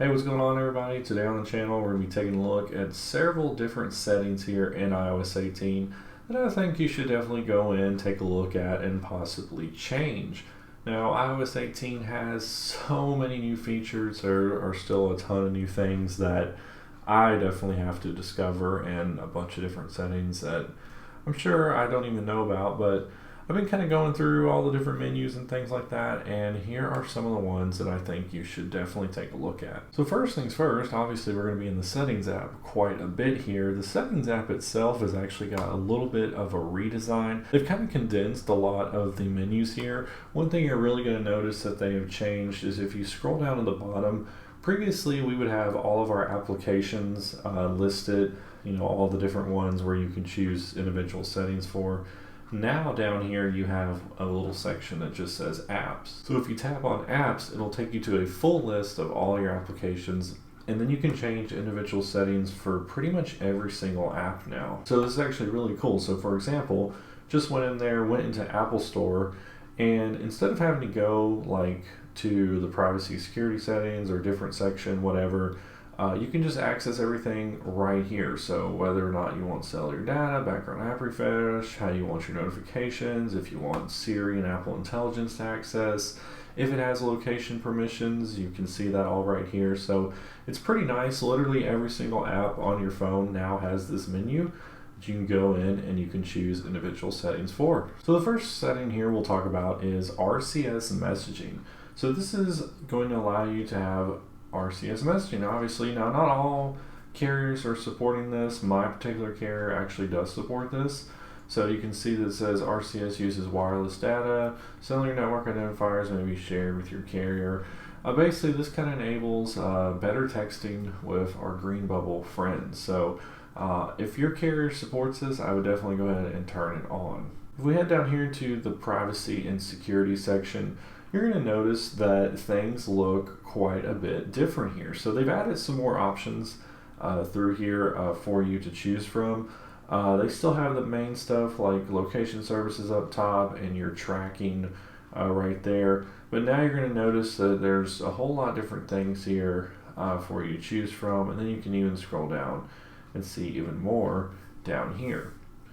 Hey, what's going on everybody? Today on the channel we're going to be taking a look at several different settings here in iOS 18 that I think you should definitely go in, take a look at, and possibly change. Now, iOS 18 has so many new features. There are still a ton of new things that I definitely have to discover, and a bunch of different settings that I'm sure I don't even know about, but I've been kind of going through all the different menus and things like that, and here are some of the ones that I think you should definitely take a look at. So first things first, obviously we're going to be in the settings app quite a bit here. The settings app itself has actually got a little bit of a redesign. They've kind of condensed a lot of the menus here. One thing you're really going to notice that they have changed is if you scroll down to the bottom, previously we would have all of our applications listed, all the different ones where you can choose individual settings for. Now down here you have a little section that just says apps. So if you tap on apps, it'll take you to a full list of all your applications, and then you can change individual settings for pretty much every single app now. So this is actually really cool. So for example, just went into Apple Store, and instead of having to go to the privacy security settings or different section, whatever, you can just access everything right here. So whether or not you want cellular data, background app refresh, how you want your notifications, if you want Siri and Apple Intelligence to access, if it has location permissions, you can see that all right here. So it's pretty nice. Literally every single app on your phone now has this menu that you can go in and you can choose individual settings for. So the first setting here we'll talk about is RCS messaging. So this is going to allow you to have RCS messaging. Obviously, now not all carriers are supporting this. My particular carrier actually does support this. So you can see that it says RCS uses wireless data. Cellular network identifiers may be shared with your carrier. Basically, this kind of enables better texting with our green bubble friends. So if your carrier supports this, I would definitely go ahead and turn it on. If we head down here to the privacy and security section, you're going to notice that things look quite a bit different here. So they've added some more options through here for you to choose from. They still have the main stuff like location services up top and your tracking right there. But now you're going to notice that there's a whole lot of different things here for you to choose from. And then you can even scroll down and see even more down here.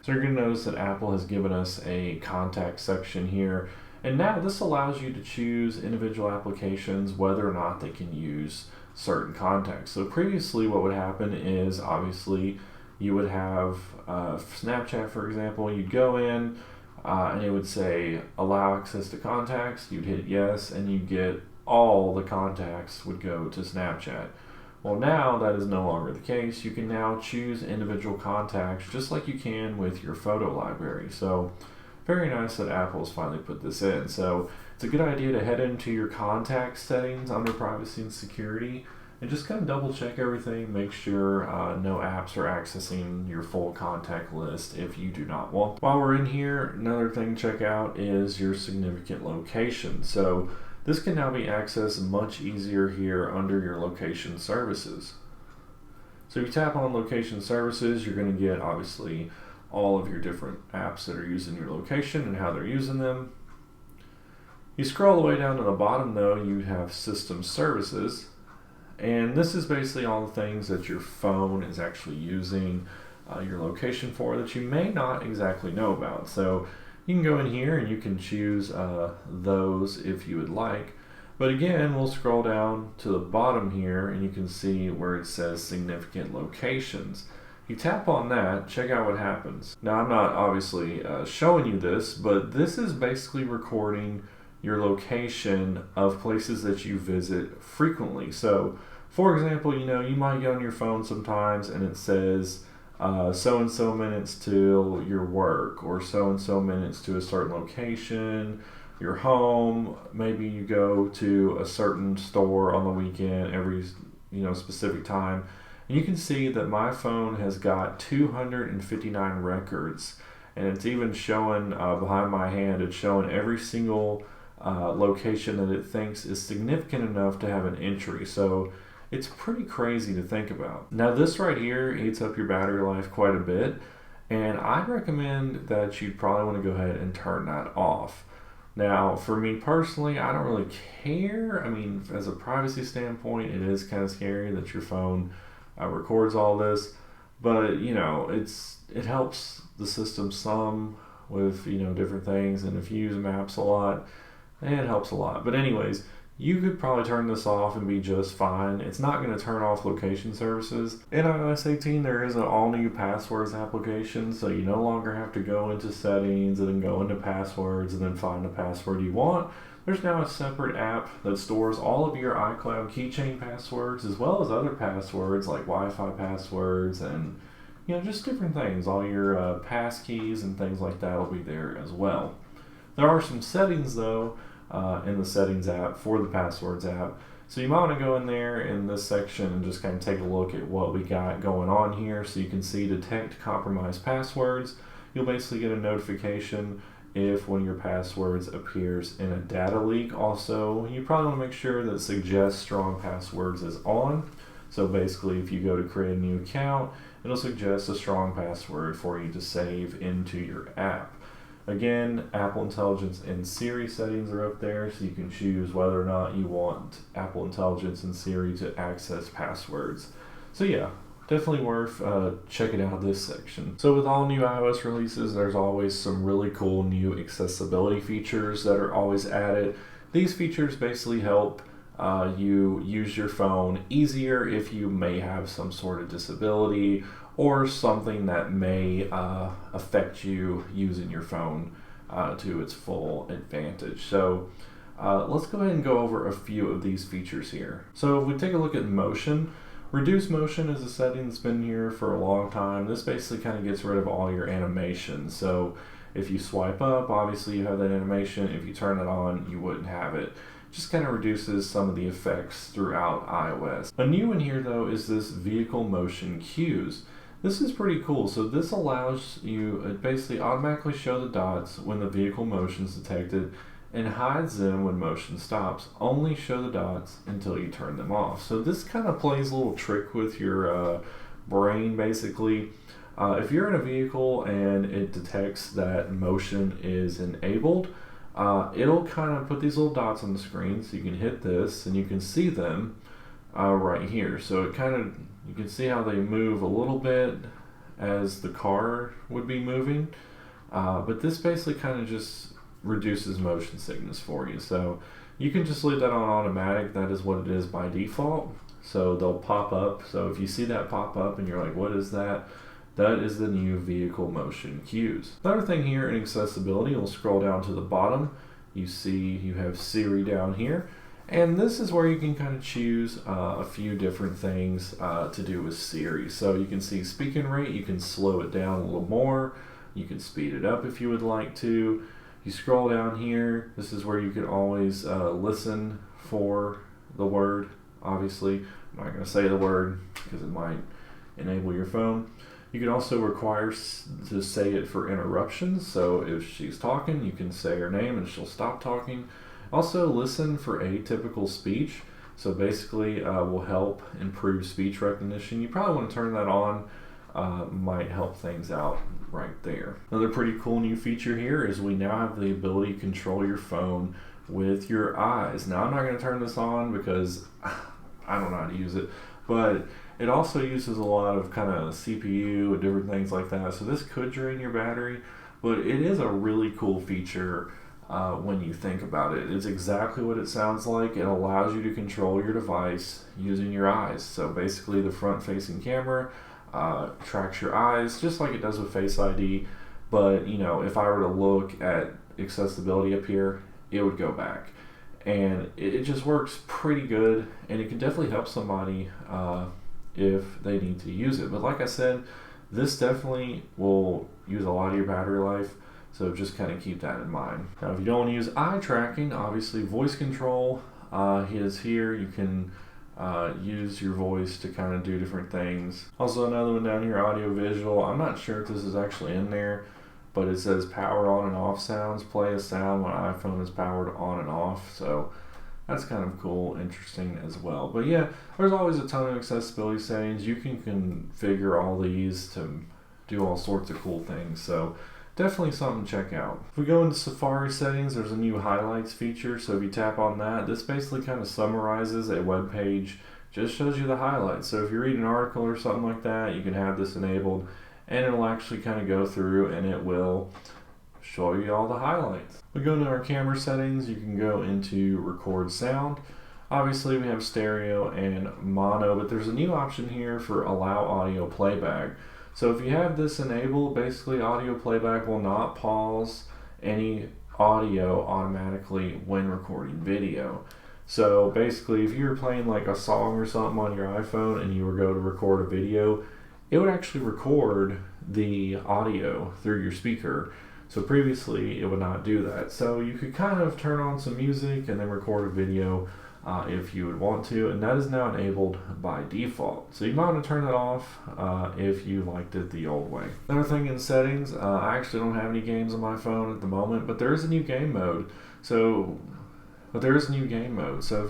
So you're going to notice that Apple has given us a contact section here. And now this allows you to choose individual applications whether or not they can use certain contacts. So previously what would happen is obviously you would have Snapchat, for example. You'd go in and it would say allow access to contacts. You'd hit yes and you get all the contacts would go to Snapchat. Well, now that is no longer the case. You can now choose individual contacts just like you can with your photo library. So very nice that Apple's finally put this in. So it's a good idea to head into your contact settings under privacy and security and just kind of double check everything. Make sure no apps are accessing your full contact list if you do not want. While we're in here, another thing to check out is your significant location. So this can now be accessed much easier here under your location services. So if you tap on location services, you're going to get obviously all of your different apps that are using your location and how they're using them. You scroll all the way down to the bottom though, you have system services, and this is basically all the things that your phone is actually using your location for that you may not exactly know about. So you can go in here and you can choose those if you would like. But again, we'll scroll down to the bottom here and you can see where it says significant locations. You tap on that, check out what happens. Now I'm not obviously showing you this, but this is basically recording your location of places that you visit frequently. So for example, you might get on your phone sometimes and it says so-and-so minutes to your work or so-and-so minutes to a certain location, your home. Maybe you go to a certain store on the weekend every specific time. And you can see that my phone has got 259 records, and it's even showing behind my hand, it's showing every single location that it thinks is significant enough to have an entry. So it's pretty crazy to think about. Now this right here eats up your battery life quite a bit, and I'd recommend that you'd probably want to go ahead and turn that off. Now, for me personally, I don't really care. I mean, as a privacy standpoint, it is kind of scary that your phone records all this, but it helps the system some with different things, and if you use maps a lot, it helps a lot. But anyways, you could probably turn this off and be just fine. It's not going to turn off location services. In iOS 18, there is an all-new passwords application, so you no longer have to go into settings and then go into passwords and then find the password you want. There's now a separate app that stores all of your iCloud keychain passwords as well as other passwords like Wi-Fi passwords and just different things. All your pass keys and things like that will be there as well. There are some settings though in the settings app for the passwords app. So you might want to go in there in this section and just kind of take a look at what we got going on here. So you can see detect compromised passwords. You'll basically get a notification if one of your passwords appears in a data leak. Also, you probably want to make sure that suggest strong passwords is on. So basically if you go to create a new account, it'll suggest a strong password for you to save into your app. Again, Apple Intelligence and Siri settings are up there, so you can choose whether or not you want Apple Intelligence and Siri to access passwords. So yeah, definitely worth checking out this section. So with all new iOS releases, there's always some really cool new accessibility features that are always added. These features basically help you use your phone easier if you may have some sort of disability or something that may affect you using your phone to its full advantage. So let's go ahead and go over a few of these features here. So if we take a look at motion, reduce motion is a setting that's been here for a long time. This basically kind of gets rid of all your animation. So if you swipe up, obviously you have that animation. If you turn it on, you wouldn't have it. Just kind of reduces some of the effects throughout iOS. A new one here though is this vehicle motion cues. This is pretty cool. So this allows you, it basically automatically show the dots when the vehicle motion is detected and hides them when motion stops. Only show the dots until you turn them off. So this kind of plays a little trick with your brain basically. If you're in a vehicle and it detects that motion is enabled, it'll kind of put these little dots on the screen, so you can hit this and you can see them right here. So it kind of, you can see how they move a little bit as the car would be moving, but this basically kind of just reduces motion sickness for you. So you can just leave that on automatic. That is what it is by default. So they'll pop up. So if you see that pop up and you're like, what is that? That is the new vehicle motion cues. Another thing here in accessibility, we'll scroll down to the bottom. You see you have Siri down here. And this is where you can kind of choose a few different things to do with Siri. So you can see speaking rate, you can slow it down a little more. You can speed it up if you would like to. You scroll down here, this is where you can always listen for the word. Obviously, I'm not going to say the word because it might enable your phone. You can also require to say it for interruptions. So if she's talking, you can say her name and she'll stop talking. Also listen for atypical speech. So basically will help improve speech recognition. You probably want to turn that on. Might help things out right there. Another pretty cool new feature here is we now have the ability to control your phone with your eyes. Now I'm not going to turn this on because I don't know how to use it, but it also uses a lot of kind of CPU and different things like that. So this could drain your battery, but it is a really cool feature when you think about it. It's exactly what it sounds like. It allows you to control your device using your eyes. So basically the front-facing camera tracks your eyes just like it does with Face ID, but if I were to look at accessibility up here, it would go back, and it just works pretty good, and it can definitely help somebody if they need to use it. But like I said, this definitely will use a lot of your battery life, so just kind of keep that in mind. Now if you don't want to use eye tracking, obviously voice control is here. You can use your voice to kind of do different things. Also another one down here, audio visual. I'm not sure if this is actually in there, but it says power on and off sounds. Play a sound when iPhone is powered on and off. So that's kind of cool, interesting as well. But yeah, there's always a ton of accessibility settings. You can configure all these to do all sorts of cool things. So definitely something to check out. If we go into Safari settings, there's a new highlights feature. So if you tap on that, this basically kind of summarizes a web page, just shows you the highlights. So if you read an article or something like that, you can have this enabled and it'll actually kind of go through and it will show you all the highlights. We go into our camera settings, you can go into record sound. Obviously we have stereo and mono, but there's a new option here for allow audio playback. So if you have this enabled, basically audio playback will not pause any audio automatically when recording video. So basically if you were playing like a song or something on your iPhone and you were going to record a video, it would actually record the audio through your speaker. So previously it would not do that. So you could kind of turn on some music and then record a video if you would want to, and that is now enabled by default. So you might want to turn that off if you liked it the old way. Another thing in settings, I actually don't have any games on my phone at the moment, but there is a new game mode. So if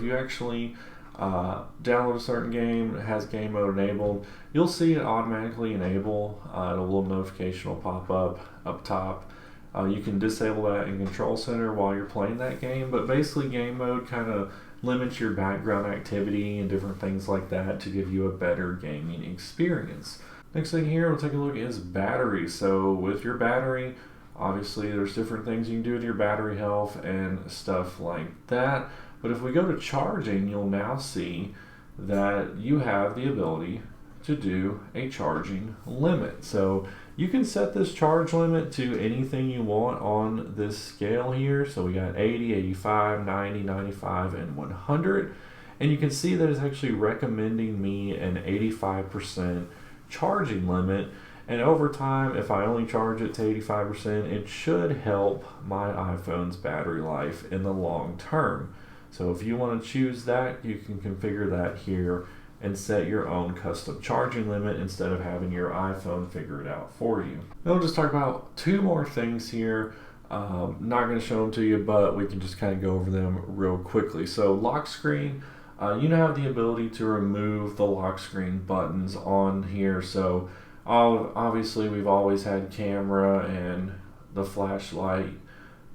you actually download a certain game, it has game mode enabled, you'll see it automatically enable. A little notification will pop up top. You can disable that in Control Center while you're playing that game, but basically game mode kind of limits your background activity and different things like that to give you a better gaming experience. Next thing here we'll take a look is battery. So with your battery, obviously there's different things you can do with your battery health and stuff like that. But if we go to charging, you'll now see that you have the ability to do a charging limit. So you can set this charge limit to anything you want on this scale here. So we got 80, 85, 90, 95, and 100. And you can see that it's actually recommending me an 85% charging limit. And over time, if I only charge it to 85%, it should help my iPhone's battery life in the long term. So if you want to choose that, you can configure that here and set your own custom charging limit instead of having your iPhone figure it out for you. Now we'll just talk about two more things here. Not going to show them to you, but we can just kind of go over them real quickly. So lock screen, you now have the ability to remove the lock screen buttons on here. So obviously we've always had camera and the flashlight.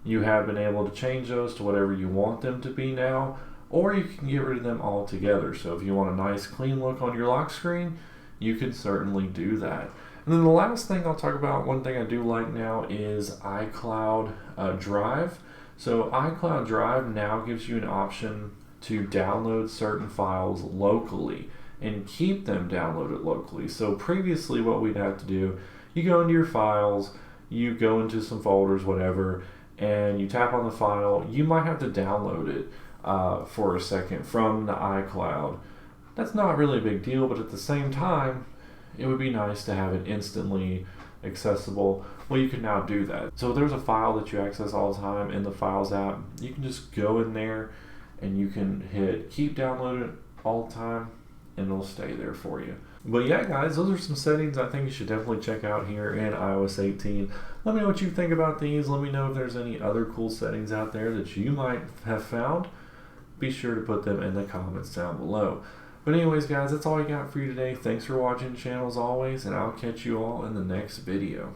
You have been able to change those to whatever you want them to be now, or you can get rid of them altogether. So if you want a nice clean look on your lock screen, you can certainly do that. And then the last thing I'll talk about, one thing I do like now is iCloud Drive. So iCloud Drive now gives you an option to download certain files locally and keep them downloaded locally. So previously what we'd have to do, you go into your files, you go into some folders, whatever, and you tap on the file. You might have to download it for a second from the iCloud. That's not really a big deal, but at the same time, it would be nice to have it instantly accessible. Well, you can now do that. So if there's a file that you access all the time in the Files app, you can just go in there and you can hit keep downloaded all the time and it'll stay there for you. But yeah, guys, those are some settings I think you should definitely check out here in iOS 18. Let me know what you think about these. Let me know if there's any other cool settings out there that you might have found. Be sure to put them in the comments down below. But anyways, guys, that's all I got for you today. Thanks for watching the channel as always, and I'll catch you all in the next video.